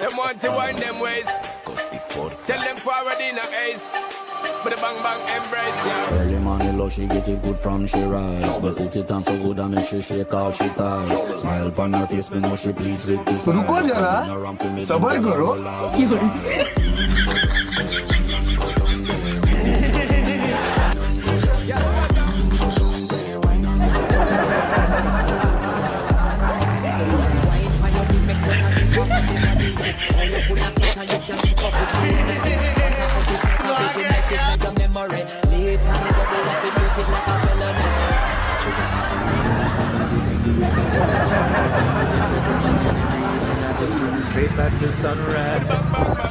Them want to wind them ways. Tell them forward in a ace. But the bang bang embrace, yeah. Early money low, she get it good from she rise. But put it on so good and make she shake all she ties. Smile upon her face, me know she pleased with this. रुको जरा, सबर करो. Straight back to sunrise.